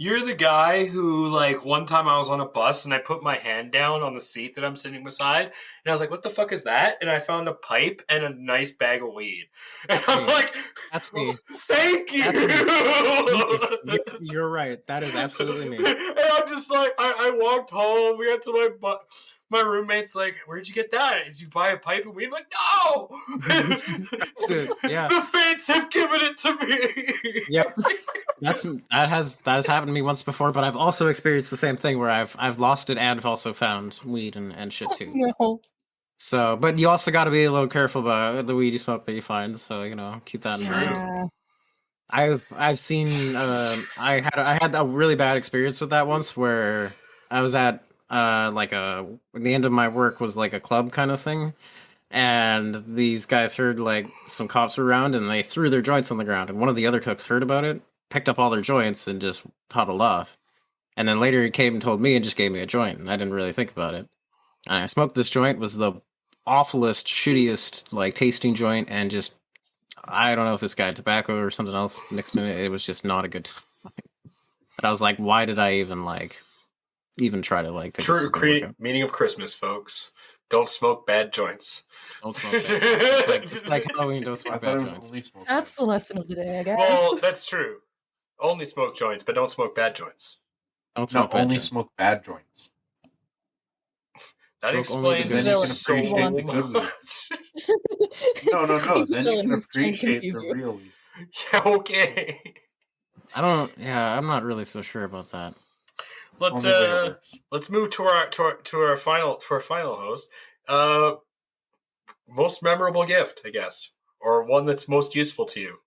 You're the guy who, like, one time I was on a bus and I put my hand down on the seat that I'm sitting beside, and I was like, "What the fuck is that?" And I found a pipe and a nice bag of weed, and I'm like, "That's me. Thank you." Yep, you're right. That is absolutely me. And I'm just like, I walked home. We got to my roommate's like, "Where'd you get that? Did you buy a pipe of weed?" I'm like, "No." Yeah. The fates have given it to me. Yep. That has happened to me once before, but I've also experienced the same thing where I've lost it and I've also found weed and shit too. No. So, but you also got to be a little careful about the weed you smoke that you find. So keep that in mind. Yeah. I've seen I had a really bad experience with that once where I was at the end of my work was like a club kind of thing, and these guys heard like some cops were around and they threw their joints on the ground, and one of the other cooks heard about it, picked up all their joints and just toddled off. And then later he came and told me and just gave me a joint, and I didn't really think about it. And I smoked this joint. It was the awfulest, shittiest like tasting joint, and just I don't know if this guy had tobacco or something else mixed in it. It was just not a good time. But I was like, why did I even try to think True meaning of Christmas, folks. Don't smoke bad joints. Don't smoke bad. It's like Halloween, don't smoke bad joints. That's the lesson of the day, I guess. Well, that's true. Only smoke joints, but don't smoke bad joints. Smoke bad joints. That explains so much. No. Then you can appreciate the real weed. Yeah, okay. I'm not really so sure about that. Let's move to our final host. Most memorable gift, I guess, or one that's most useful to you,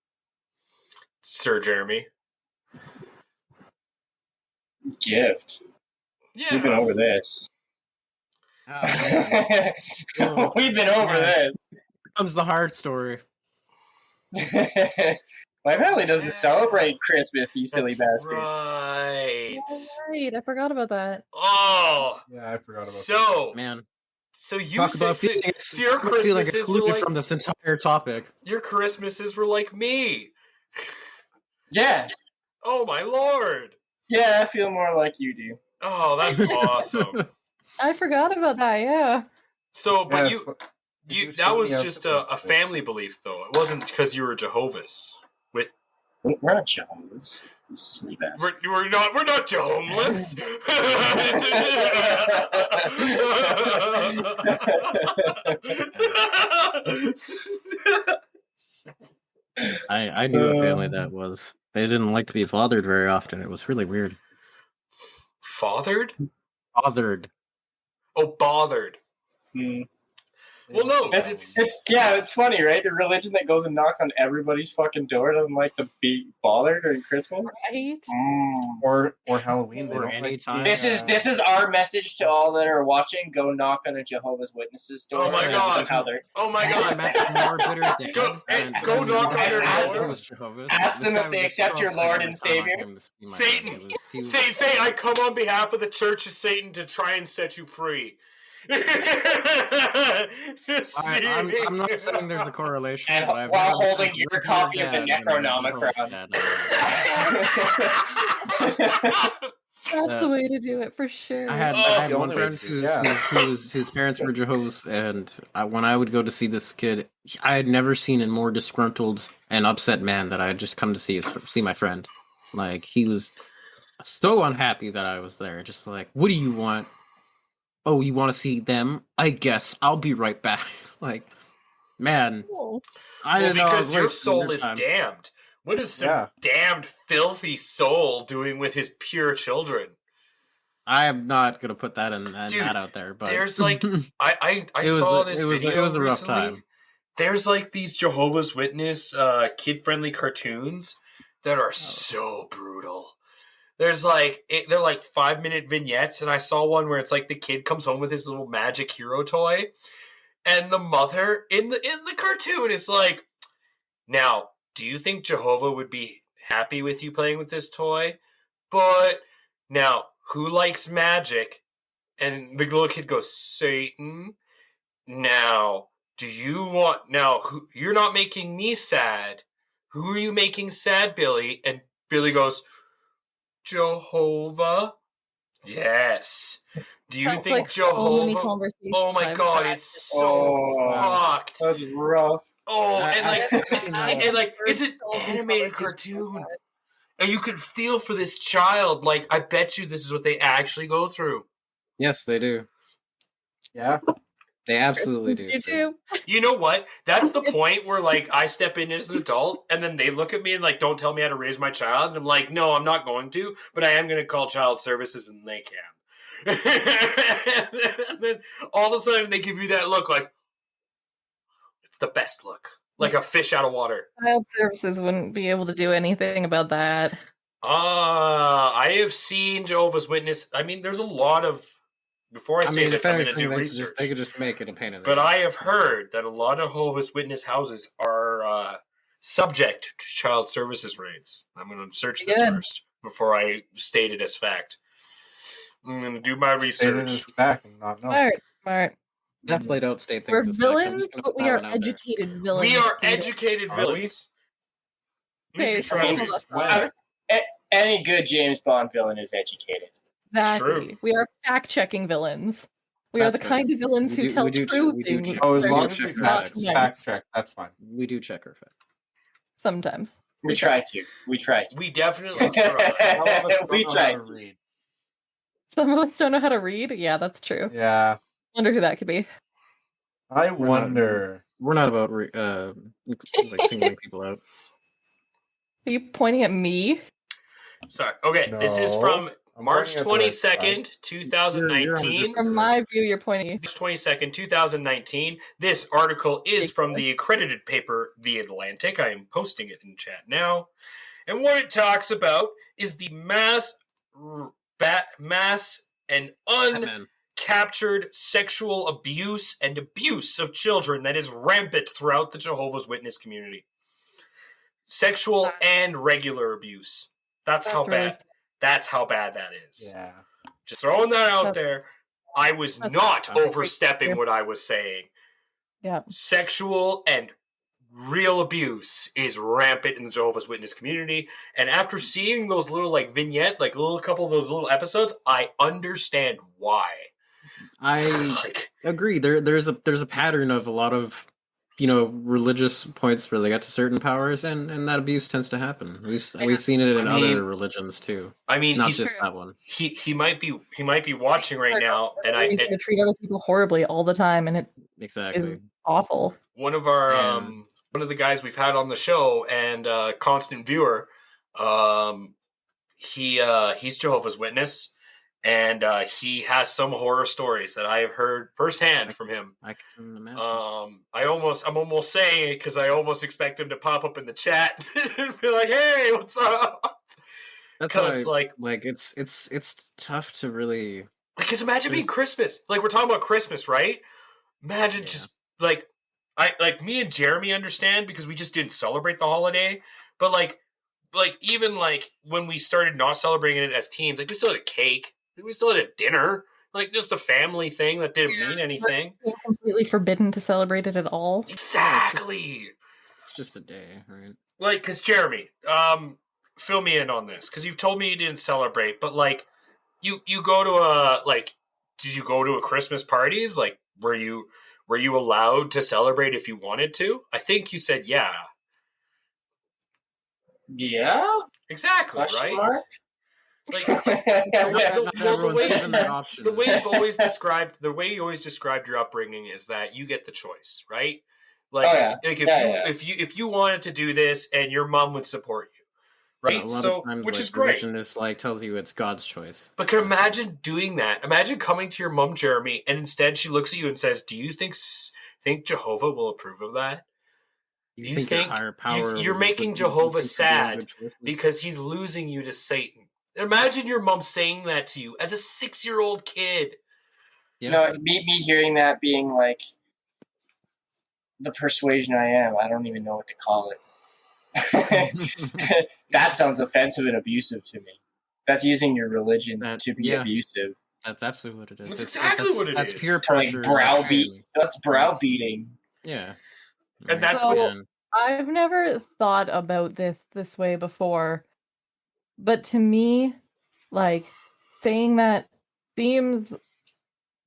Sir Jeremy. Gift. Yeah, we've been over this. We've been over this. Here comes the hard story. My family doesn't celebrate Christmas, you silly bastard. Right. I forgot about that. Oh. Yeah, I forgot about that. So, man. So you talk about your Christmases excluded were like, from this entire topic. Your Christmases were like me. Yeah. Oh my lord. Yeah, I feel more like you do. Oh, that's awesome. I forgot about that. Yeah. So, but you that was just a family belief, though. It wasn't because you were Jehovah's. We're not Jehovah's. We're not Jehovah's. I knew a family that was. They didn't like to be fathered very often. It was really weird. Fathered? Bothered. Oh, bothered. Well, no, it's funny, right? The religion that goes and knocks on everybody's fucking door doesn't like to be bothered during Christmas, right? Or Halloween. Or any time. This is our message to all that are watching. Go knock on a Jehovah's Witnesses door. Oh my god! Oh my god! Go knock on their door. Ask them if they accept your Lord and Savior. Satan, say I come on behalf of the Church of Satan to try and set you free. I'm not saying there's a correlation. And while holding your copy of the Necronomicon. That's the way to do it for sure. I had one friend whose parents were Jehovah's, and when I would go to see this kid, I had never seen a more disgruntled and upset man that I had just come to see my friend. Like, he was so unhappy that I was there. Just like, what do you want? Oh, you want to see them? I guess I'll be right back. Like, man, I don't know. Because your soul is damned. What is some damned, filthy soul doing with his pure children? I am not gonna put that that out there. But there's like, I saw this video. It was a rough recently. time. There's like these Jehovah's Witness kid-friendly cartoons that are so brutal. There's they're like 5-minute vignettes, and I saw one where it's like the kid comes home with his little magic hero toy, and the mother in the cartoon is like, "Now, do you think Jehovah would be happy with you playing with this toy? But now, who likes magic?" And the little kid goes, "Satan. Now, do you want you're not making me sad. Who are you making sad, Billy?" And Billy goes, Jehovah? Yes. Do you Sounds think like so many Jehovah? conversations Oh my I've god, had. it's so fucked. That's rough. Oh, and like it's an so many animated conversations I've cartoon. had. And you can feel for this child. Like, I bet you this is what they actually go through. Yes, they do. Yeah. They absolutely do. You too. You know what? That's the point where, like, I step in as an adult, and then they look at me and, like, don't tell me how to raise my child. And I'm like, no, I'm not going to, but I am going to call child services, and they can. And then all of a sudden, they give you that look like, it's the best look. Like a fish out of water. Child services wouldn't be able to do anything about that. I have seen Jehovah's Witness. I mean, there's a lot of... Before I say this, I'm going to do research. They could just make it a pain in the But ass. I have heard that a lot of Jehovah's Witness houses are subject to child services raids. I'm going to search this first before I state it as fact. I'm going to do my research. Back and not know. Smart. Definitely don't state We're things as fact. I'm villains, just gonna but put we that are one out there. educated villains. We are Peter. educated Are villains. At Okay, least we try to some be. of us are. Any good James Bond villain is educated. Exactly. True. We are fact-checking villains. We are That's the kind of villains We who do- tell we do- truth we do things. check- Oh, as They're long we as just check we for not facts. nice. fact check, that's fine. We do check our facts. Sometimes. We try to. We try to. We definitely try. Some of us don't We know try how to to. read. Some of us don't know how to read. Yeah, that's true. Yeah. Wonder who that could be. I We're not- wonder. We're not about like singling people out. Are you pointing at me? Sorry. Okay, this is No. from I'm March pointing at the right 22nd, 2019. From my view, you're pointing at me. March 22nd, 2019. This article is from the accredited paper, The Atlantic. I am posting it in chat now. And what it talks about is the mass and uncaptured sexual abuse and abuse of children that is rampant throughout the Jehovah's Witness community. Sexual and regular abuse. That's how really bad. That's how bad that is. Yeah. Just throwing that out That's- there. I was that's- not that's overstepping what I was saying. Yeah. Sexual and real abuse is rampant in the Jehovah's Witness community. And after seeing those little like vignette, like little couple of those little episodes, I understand why. I Like, agree. There's a pattern of a lot of religious points where they get to certain powers, and that abuse tends to happen. We've seen it in other religions too. I mean, Not he's just that one. he might be watching right now, and We treat other people horribly all the time, and it Exactly. is awful. one of our one of the guys we've had on the show and constant viewer, he's Jehovah's Witness, and he has some horror stories that I have heard firsthand from him. I can imagine. I'm almost saying it because I almost expect him to pop up in the chat and be like, "Hey, what's up?" That's Because like it's tough to really. Because imagine being There's- Christmas. Like, we're talking about Christmas, right? Imagine just like me and Jeremy understand because we just didn't celebrate the holiday. But like even like when we started not celebrating it as teens, like we still had a cake, we still had a dinner, like just a family thing that didn't mean anything. It's completely forbidden to celebrate it at all. Exactly. It's just a day, right? Like, because Jeremy, fill me in on this because you've told me you didn't celebrate, but like you go to a did you go to a Christmas parties? Like, were you allowed to celebrate if you wanted to? I think you said yeah. Yeah? Exactly, Question right? mark? Like Not everyone's given that option. the way you always described your upbringing is that you get the choice, right? Like, if you wanted to do this and your mom would support you, right? A lot of times, which like, is great. religion is like tells you it's God's choice. But can imagine doing that? Imagine coming to your mom, Jeremy, and instead she looks at you and says, "Do you think Jehovah will approve of that? Do you think your higher power you're making Jehovah sad because he's losing you to Satan?" Imagine your mom saying that to you as a 6-year-old kid. Yeah. No, me hearing that being like the persuasion I am, I don't even know what to call it. That sounds offensive and abusive to me. That's using your religion to be abusive. That's absolutely what it is. That's exactly what it is. That's pure Like pressure. That's browbeating. Yeah. And that's So, what I've never thought about this way before, but to me, like saying that seems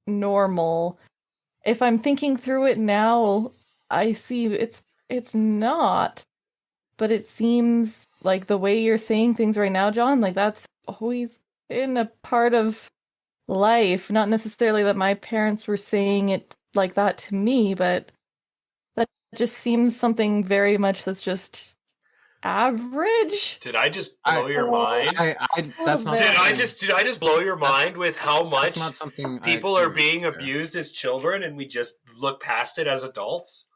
normal. If I'm thinking through it now, I see it's not. But it seems like the way you're saying things right now, John, like that's always been a part of life. Not necessarily that my parents were saying it like that to me, but that just seems something very much that's just average. Did I just blow your mind? That's not. Did I just blow your mind with how much that's not something people are being abused as children, and we just look past it as adults?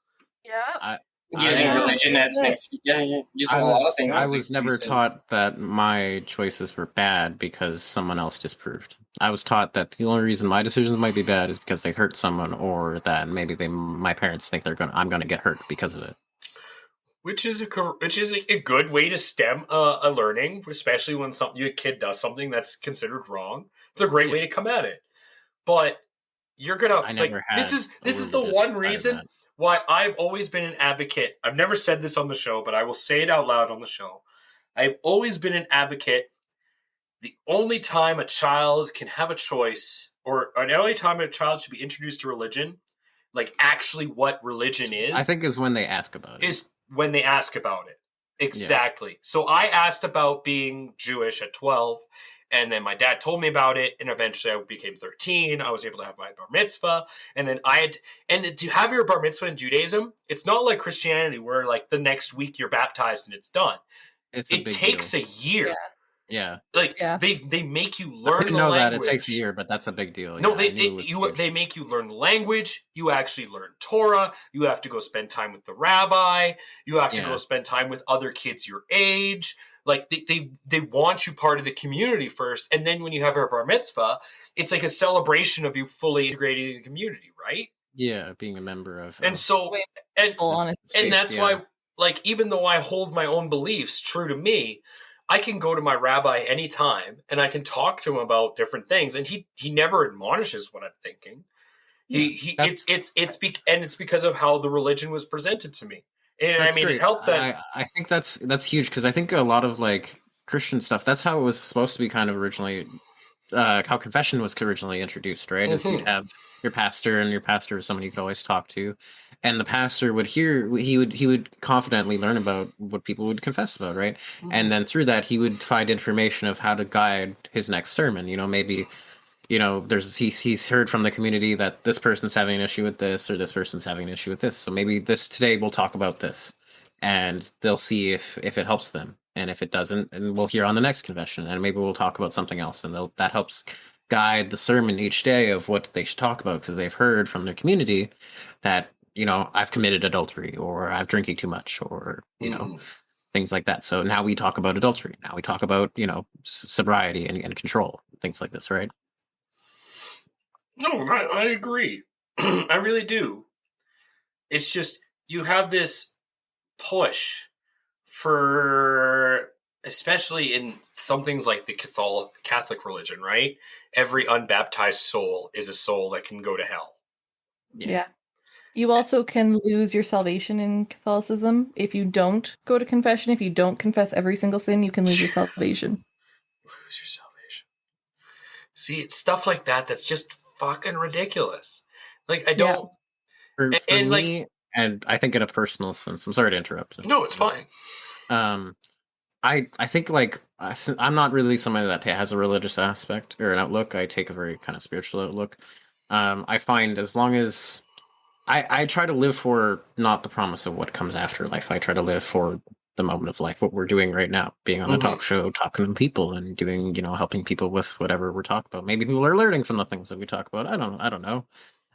Yeah. Using religion as an excuse. Yeah, using a lot of things. I was never taught that my choices were bad because someone else disapproved. I was taught that the only reason my decisions might be bad is because they hurt someone, or that maybe my parents think I'm gonna get hurt because of it. Which is a good way to stem a learning, especially when your kid does something that's considered wrong. It's a great way to come at it. But you're gonna this is the one reason why I've always been an advocate. I've never said this on the show, but I will say it out loud on the show. I've always been an advocate. The only time a child can have a choice, or the only time a child should be introduced to religion, like actually what religion is, I think is when they ask about it. Is when they ask about it. Exactly. Yeah. So I asked about being Jewish at 12, and then my dad told me about it, and eventually I became 13. I was able to have my bar mitzvah, and then and to have your bar mitzvah in Judaism, it's not like Christianity where like the next week you're baptized and it's done. It takes a year. Yeah. They make you learn the language. I know that it takes a year, but that's a big deal. No, they make you learn the language. You actually learn Torah. You have to go spend time with the rabbi. You have to go spend time with other kids your age. Like they want you part of the community first, and then when you have a bar mitzvah, it's like a celebration of you fully integrating in the community, right? Yeah, being a member of. And so, and that's why, like, even though I hold my own beliefs true to me, I can go to my rabbi anytime and I can talk to him about different things, and he never admonishes what I'm thinking. It's because of how the religion was presented to me, and I mean great. It helped that. I think that's huge because I think a lot of like Christian stuff. That's how it was supposed to be kind of originally. How confession was originally introduced, right? Is you'd have your pastor, and your pastor is someone you could always talk to, and the pastor would he would confidently learn about what people would confess about, right? And then through that he would find information of how to guide his next sermon. Maybe he's heard from the community that this person's having an issue with this, or this person's having an issue with this, so maybe today we'll talk about this, and they'll see if it helps them. And if it doesn't, and we'll hear on the next confession, and maybe we'll talk about something else, and that helps guide the sermon each day of what they should talk about, because they've heard from their community that I've committed adultery, or I've drinking too much, or things like that. So now we talk about adultery. Now we talk about sobriety and control, things like this, right? No, I agree. I really do. It's just you have this push. For especially in some things like the Catholic religion, right? Every unbaptized soul is a soul that can go to hell. Yeah. You also can lose your salvation in Catholicism if you don't go to confession. If you don't confess every single sin, you can lose your salvation. Lose your salvation. See, it's stuff like that that's just fucking ridiculous. Like I don't. For me, and I think in a personal sense, I'm sorry to interrupt. No, it's fine. I think like I'm not really somebody that has a religious aspect or an outlook. I take a very kind of spiritual outlook. I find as long as I try to live for not the promise of what comes after life. I try to live for the moment of life, what we're doing right now, being on a talk show, talking to people, and doing helping people with whatever we're talking about. Maybe people are learning from the things that we talk about. I don't know.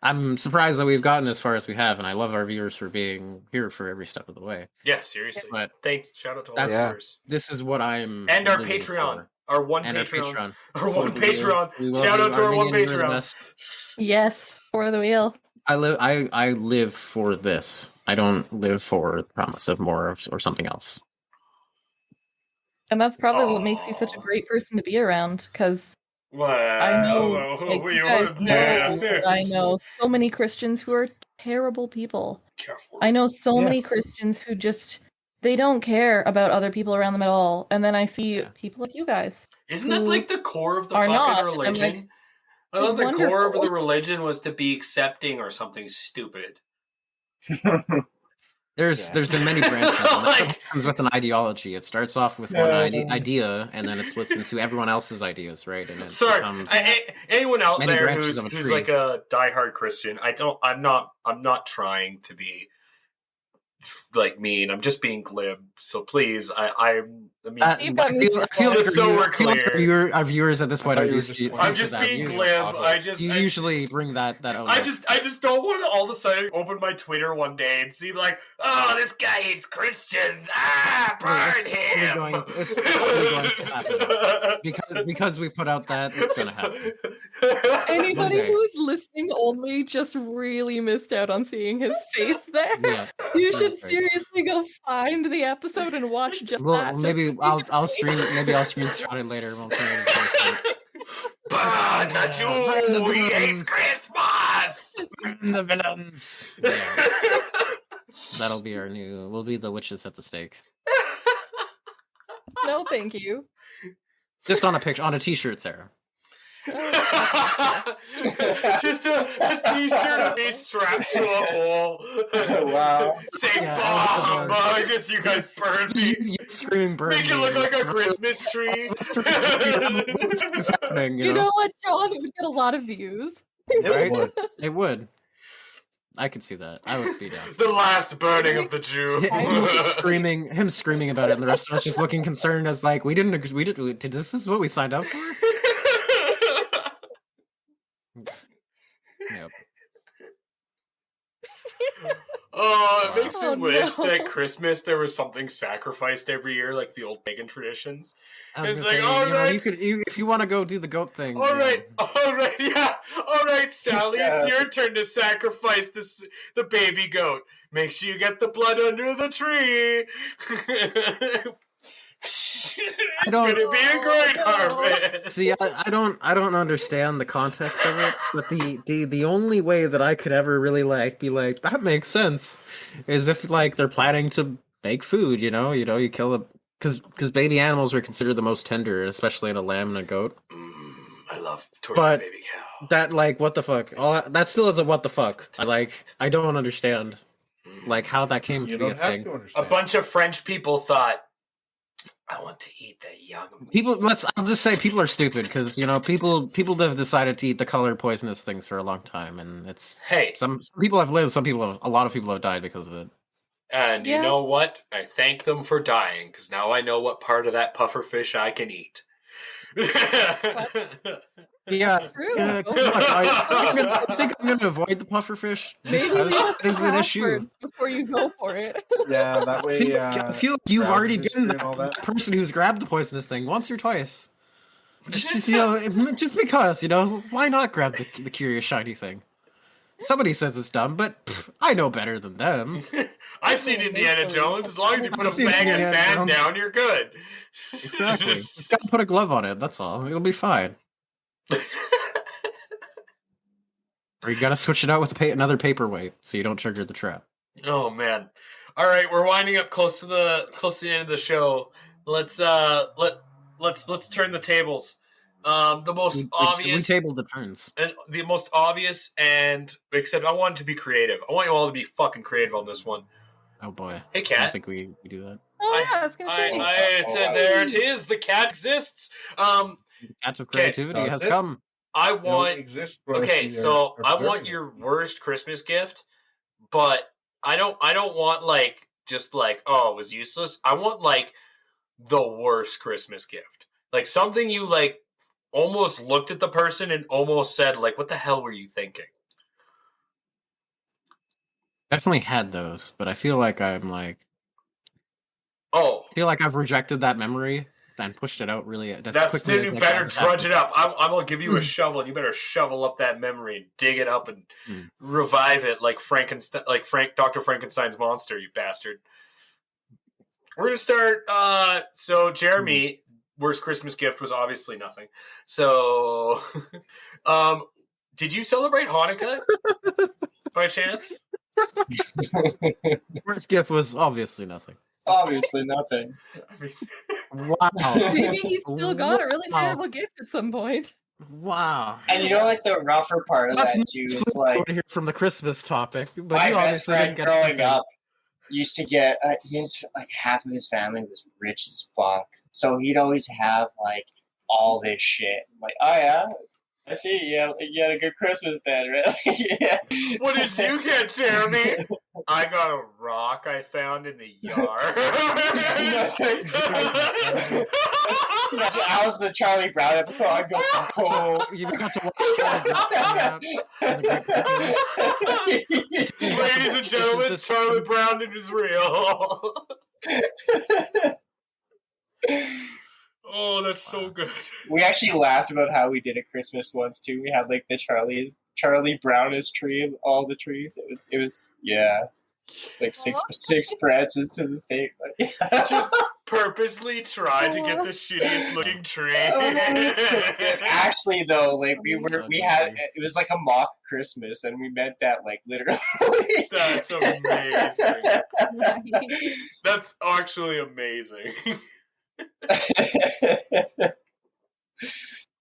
I'm surprised that we've gotten as far as we have, and I love our viewers for being here for every step of the way. Yeah, seriously. But thanks. Shout out to all our viewers. This is what I'm and our Patreon, our one Patreon. Shout out to our one Patreon. Yes, for the wheel. I live for this. I don't live for the promise of more or something else. And that's probably what makes you such a great person to be around, because I know so many Christians who are terrible people. Careful. I know so many Christians who just they don't care about other people around them at all. And then I see people like you guys. Isn't that like the core of the are fucking not. I'm religion? like, I thought the core of wonderful. the religion was to be accepting or something stupid. There's been many branches. And that's what comes with an ideology. It starts off with one idea, and then it splits into everyone else's ideas, right? And it Sorry, becomes anyone out many there branches of a who's tree. like a diehard Christian, I'm not trying to be like mean. I'm just being glib. So please, I mean, I feel just so we're clear. Our viewers at this point are used to. I'm just being glib. You usually bring that. I just don't want to all of a sudden open my Twitter one day and see like, oh, this guy hates Christians. Burn him. It's going to happen. Because we put out that, it's going to happen. Anybody who's listening only just really missed out on seeing his face there. Yeah, you should seriously go find the episode and watch just that. Maybe I'll stream. Maybe I'll screenshot it later. We'll turn it Burn the Jew! He hates Christmas! Burn the villains! Yeah. That'll be our new... We'll be the witches at the stake. No, thank you. Just on a picture, on a t-shirt, Sarah. Just a t-shirt of me strapped to a pole. Wow. Say bomb! I guess you guys burned me. You screaming burn. Make it look like a Christmas tree. You know what, John? It would get a lot of views. Right? It would. I could see that. I would be down. The last burning of the Jew. Him screaming about it, and the rest of us just looking concerned as like, this is what we signed up for? Yep. Oh, it makes me wish that Christmas there was something sacrificed every year, like the old pagan traditions. It's like, all right, if you want to go do the goat thing. All right, yeah. All right, Sally, it's your turn to sacrifice the baby goat. Make sure you get the blood under the tree. It's gonna be a great harvest. See, I don't understand the context of it, but the only way that I could ever really be like that makes sense is if like they're planning to make food. You kill a because baby animals are considered the most tender, especially in a lamb and a goat. I love tortured baby cow. That like what the fuck? That still is a what the fuck. I don't understand like how that came to be a thing. A bunch of French people thought, I want to eat that young meat. People. I'll just say people are stupid because people have decided to eat the color poisonous things for a long time, and it's some people have lived, a lot of people have died because of it. And you know what? I thank them for dying because now I know what part of that puffer fish I can eat. Yeah. I think I'm going to avoid the puffer fish because it is an issue. Before you go for it. Yeah, that way. I feel like you've already been that person who's grabbed the poisonous thing once or twice. Just because, why not grab the curious shiny thing? Somebody says it's dumb, but I know better than them. I seen Indiana Jones. As long as you put a bag of sand down, you're good. Exactly. Just gotta put a glove on it. That's all. It'll be fine. Or you gotta switch it out with another paperweight so you don't trigger the trap. Oh man! All right, we're winding up close to the end of the show. Let's turn the tables. The most obvious. We tabled the turns. And the most obvious, and except I wanted to be creative. I want you all to be fucking creative on this one. Oh boy! Hey, cat. I think we do that. Oh yeah, I was gonna say. There it is. The cat exists. The cat of creativity has come. I want. I want your worst Christmas gift, but I don't want like just like it was useless. I want like the worst Christmas gift, like something you like. Almost looked at the person and almost said, like, what the hell were you thinking? Definitely had those, but I feel like I'm like... I feel like I've rejected that memory and pushed it out really... That's you better drudge it up. I'm going to give you a shovel, and you better shovel up that memory and dig it up and revive it like Dr. Frankenstein's monster, you bastard. We're going to start... So, Jeremy... Worst Christmas gift was obviously nothing. So, did you celebrate Hanukkah by chance? Worst gift was obviously nothing. Obviously nothing. I mean, Wow. Maybe he still got a really Wow. terrible gift at some point. Wow. And you know, like the rougher part of That's that not too is what I like want to hear from the Christmas topic. But my you best obviously friend didn't get growing anything. up used to get his like half of his family was rich as fuck, so he'd always have like all this shit. I'm like, oh yeah, I see. Yeah, you had a good Christmas then, right? Yeah. what did you get, Jeremy? I got a rock I found in the yard. I was the Charlie Brown episode. I go, So you got to watch Ladies and gentlemen, Charlie Brown is real. Oh, that's so good. We actually laughed about how we did a Christmas once too. We had like the Charlie Brownist tree of all the trees. It was yeah, like six branches to the thing. Like, Just purposely tried to get the shittiest looking tree. Actually, though, like we had it was like a mock Christmas, and we meant that like literally. That's amazing. That's actually amazing.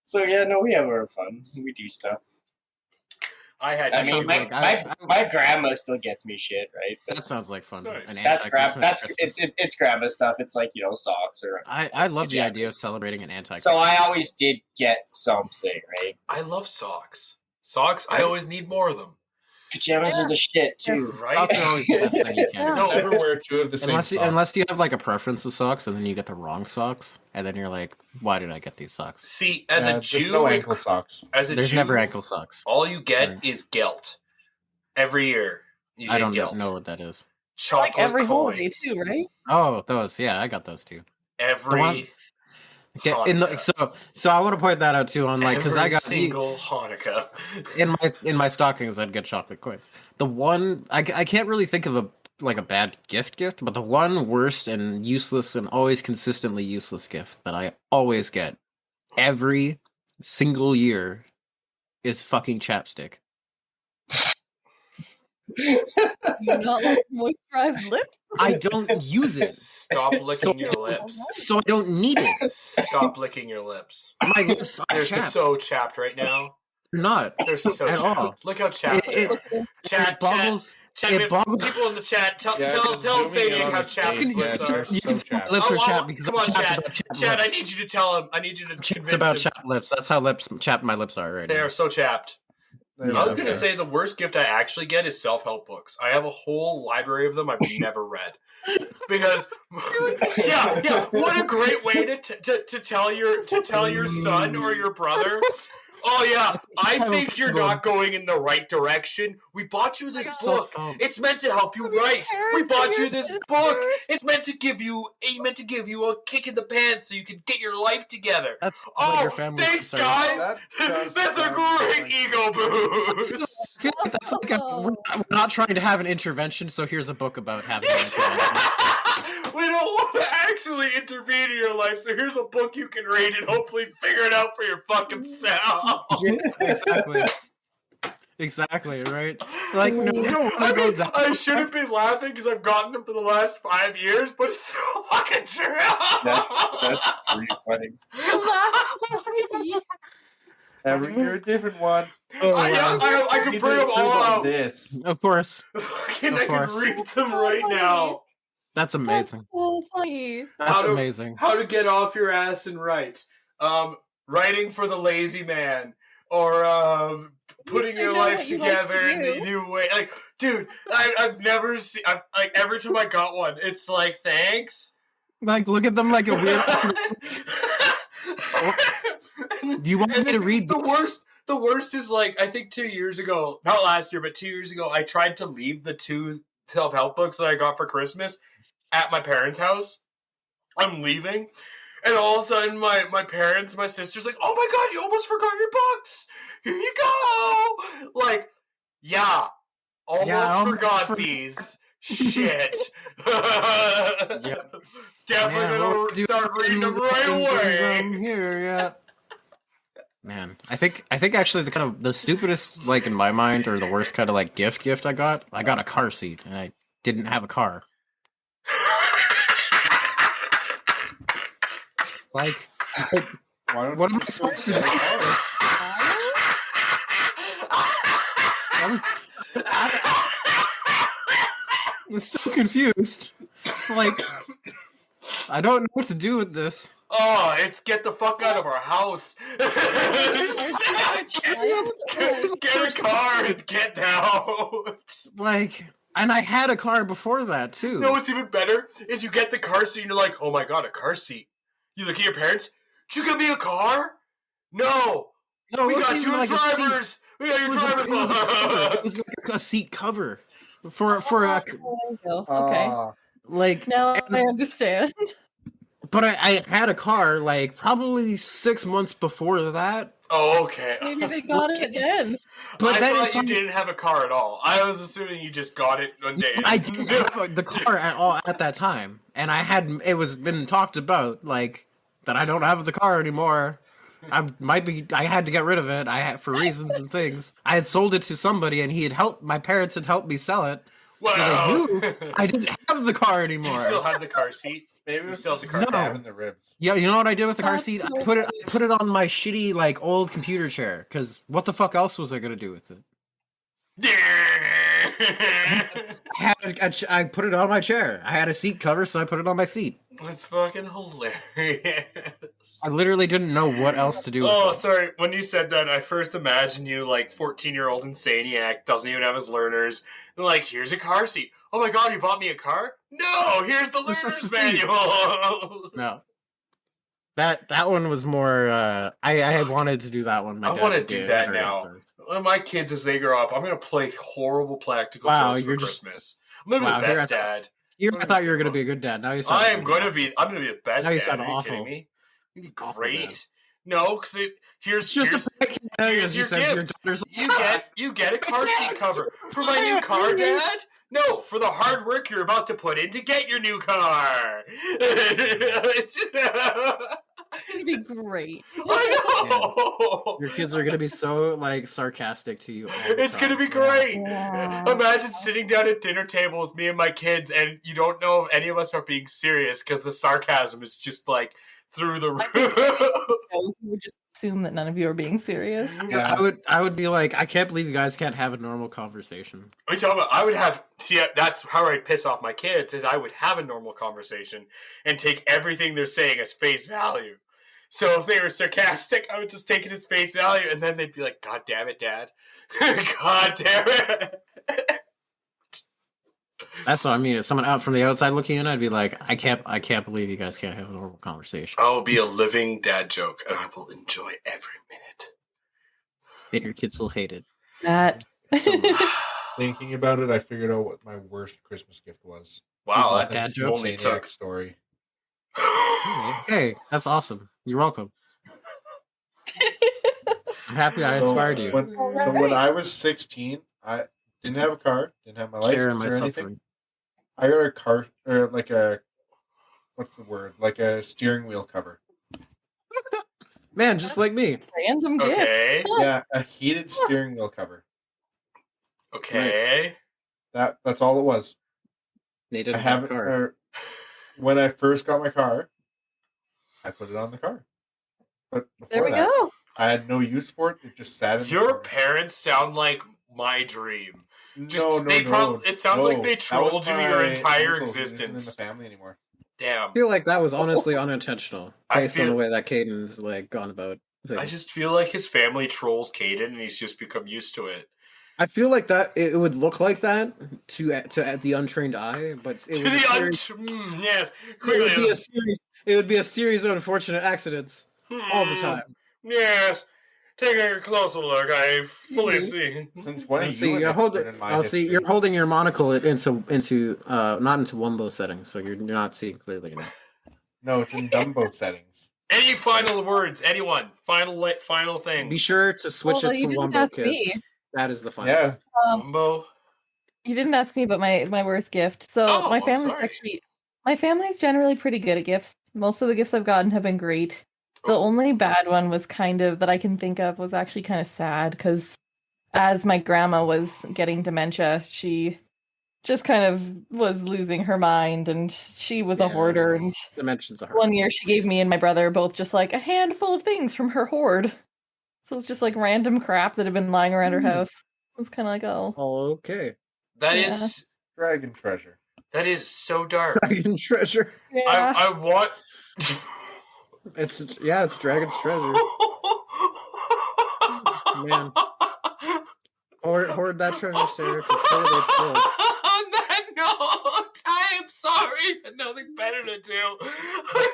So yeah, no, we have our fun. We do stuff. I mean, my grandma still gets me shit, right? But that sounds like fun. Nice. It's grandma stuff. It's like, you know, socks or. I love the idea of celebrating an anti. So I always did get something, right? I love socks. Socks. I always need more of them. Pajamas are the shit too, Right? Socks are always the best thing you can. No, Never wear two of the same socks. Unless you have like a preference of socks, and then you get the wrong socks, and then you're like, "Why did I get these socks?" See, as a just Jew, no ankle socks. There's Jew, never ankle socks. all you get Right. is gelt. Every year, you get I don't gelt. know what that is. Chocolate Like every holiday coins. too, right? Oh, those. Yeah, I got those too. Every Hanukkah. So I want to point that out too on like because I Every got single Hanukkah. in my stockings I'd get chocolate coins. The one I can't really think of a bad gift, but the one worst and useless and always consistently useless gift that I always get every single year is fucking chapstick. You not like moisturized lips? I don't use it. Stop licking your lips. So I don't need it. Stop licking your lips. My lips are They're chapped. so chapped right now. They're not. They're so At chapped. all. Look how chapped they are. Chat, boggles. people in the chat. Tell Insanieac how chapped his lips are. You can so say my lips are chapped because come I'm on, chapped Chad. about chapped Chad, I lips. need you to tell him. I need you to It's convince about him. chapped lips. That's how chapped my lips are right They now. are so chapped. Yeah, I was going to okay. say the worst gift I actually get is self-help books. I have a whole library of them I've never read. Because yeah, what a great way to tell your son or your brother, oh yeah, I think you're not going in the right direction. We bought you this book. It's meant to help you write. We bought you this book. It's meant to give you a kick in the pants so you can get your life together. That's what your Oh, family thanks, started. guys. That does That's a sound great like- ego boost. I feel like that's like we're not trying to have an intervention, so here's a book about having an intervention. We don't want to actually intervene in your life, so here's a book you can read and hopefully figure it out for your fucking self. Yeah, exactly, right? Like, no, we don't want to go that. I shouldn't be laughing because I've gotten them for the last 5 years, but it's so fucking true. That's pretty funny. Every year a different one. I can bring them all out. This. Of course, Fucking, Of I can course. read them right now. that's amazing. So funny. That's to- amazing. How to get off your ass and write. Writing for the lazy man. Or putting your I know life what you like together to in the do. new way. Like, dude, I've never seen. Like every time I got one, it's like thanks. Like, look at them like a weird. Do you want me to read this? The worst is like I think 2 years ago, not last year, but 2 years ago, I tried to leave the 2 self-help books that I got for Christmas at my parents' house. I'm leaving. And all of a sudden, my parents, my sister's like, "Oh my god, you almost forgot your books! Here you go!" Like, yeah, almost forgot these. Shit. Yep. Definitely gonna start reading them right away. Here, yeah. Man, I think actually the stupidest, like in my mind, or the worst kind of like gift I got a car seat, and I didn't have a car. Like, Why don't what you am I just supposed to do? get a car? I'm so confused. It's like, I don't know what to do with this. Oh, it's get the fuck out of our house. Get a car and get out. Like, and I had a car before that too. No, what's even better is you get the car seat and you're like, oh my god, a car seat. You look at your parents. Did you get me a car? No. No, We got you like drivers. We got your drivers. It was like a seat cover for a Okay. like. Now I understand. But I had a car like probably 6 months before that. Oh, okay. Maybe they got it again. But I thought you didn't have a car at all. I was assuming you just got it one day. I didn't have the car at all at that time, and it was been talked about like that I don't have the car anymore. I had to get rid of it. For reasons and things. I had sold it to somebody, and my parents had helped me sell it. Wow. So they knew I didn't have the car anymore. Do you still have the car seat? Maybe it was still just the car stabbing the ribs. Yeah, you know what I did with the car seat? so I put it on my shitty like old computer chair. Because what the fuck else was I gonna do with it? I put it on my chair. I had a seat cover, so I put it on my seat. That's fucking hilarious. I literally didn't know what else to do with Oh, it. sorry. When you said that, I first imagined you like 14-year-old Insaniac, doesn't even have his learners. And like, here's a car seat. Oh my god, you bought me a car? No, here's the learner's manual. No. That one was more. I had wanted to do that one. I want to do that now. My kids, as they grow up, I'm going to play horrible practical jokes for Christmas. I'm going to be the best dad. I thought you were going to be a good dad. Now you sound. I'm going to be the best dad. Are you kidding me? You'd be great. No, because here's your gift. You get a car seat cover for my new car, Dad. No, for the hard work you're about to put in to get your new car. It's gonna be great. I know. Yeah. Your kids are gonna be so like sarcastic to you. It's gonna be great. Yeah. Imagine sitting down at dinner table with me and my kids, and you don't know if any of us are being serious because the sarcasm is just like through the roof. You would just assume that none of you are being serious. Yeah, I would be like, I can't believe you guys can't have a normal conversation. What are you talking about? That's how I'd piss off my kids, is I would have a normal conversation and take everything they're saying as face value. So if they were sarcastic, I would just take it as face value, and then they'd be like, God damn it, Dad. God damn it. That's what I mean. If someone out from the outside looking in, I'd be like, I can't believe you guys can't have a normal conversation. I will be a living dad joke, and I will enjoy every minute. And your kids will hate it. Thinking about it, I figured out what my worst Christmas gift was. Wow, that dad joke only took story. Hey, that's awesome. You're welcome. I'm happy I inspired you. When I was 16, I didn't have a car, didn't have my license or anything. I got a car, like a, what's the word? Like a steering wheel cover. Man, just like me. Random gift. Yeah, a heated steering wheel cover. Okay. Nice. That's all it was. They didn't have a car. When I first got my car, I put it on the car. But before go. I had no use for it. It just sat in Your parents sound like my dream. It sounds like they trolled you your entire existence. He isn't in the family anymore. Damn. I feel like that was honestly unintentional, based on the way that Caden's like gone about things. I just feel like his family trolls Caden, and he's just become used to it. I feel like that it would look like that to the untrained eye, but yes, clearly it would be a series of unfortunate accidents all the time. Yes. Taking a closer look, I fully see. Since when you're holding your monocle into not into Wumbo settings, so you're not seeing clearly enough. No, it's in Dumbo settings. Any final words? Anyone? Final thing. Be sure to switch it to Wumbo Kids. That is the final. Yeah. Wumbo. You didn't ask me about my worst gift. So my family's generally pretty good at gifts. Most of the gifts I've gotten have been great. The only bad one was that I can think of was actually kind of sad because as my grandma was getting dementia, she just kind of was losing her mind, and she was a hoarder. And dimensions are hard. one year she gave me and my brother both just like a handful of things from her hoard. So it's just like random crap that had been lying around her house. It was kind of like, oh. Okay. That is Dragon treasure. That is so dark. Dragon treasure. Yeah. I want. It's dragon's treasure. Man. Hoard that treasure, Sarah, because clearly it's full. On that note, I am sorry, but nothing better to do.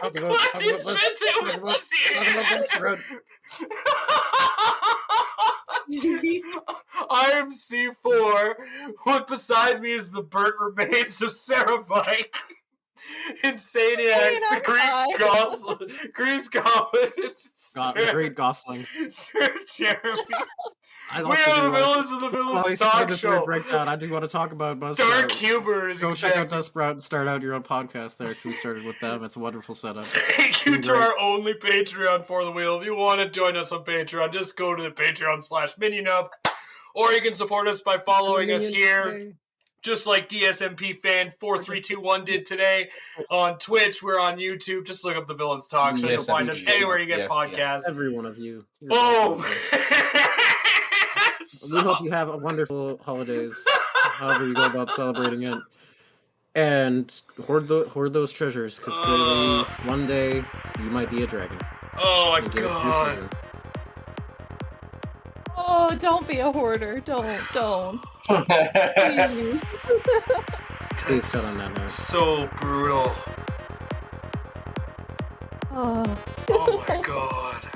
I'm glad you spent it with us here. I am C4. What beside me is the burnt remains of Sara, Vike, Insanieac, the Grease Goblin, the Great Gosling, Sir Jeremy. We are the villains of the Villains Talk Show. Breakdown. I do want to talk about Dark Humor is Go exactly. check out Buzzsprout and start out your own podcast there, because we started with them. It's a wonderful setup. Thank you to our only Patreon for the wheel. If you want to join us on Patreon, just go to the Patreon/MinionUp, or you can support us by following us here. Just like DSMP fan 4321 did today on Twitch. We're on YouTube. Just look up the Villains Talk Show. You'll find us anywhere you get podcasts. Every one of you. Boom! We hope you have a wonderful holidays, however you go about celebrating it. And hoard those treasures, because clearly one day you might be a dragon. Oh my god. Oh, don't be a hoarder. Don't. Please cut on that note. So brutal. Oh. Oh my god.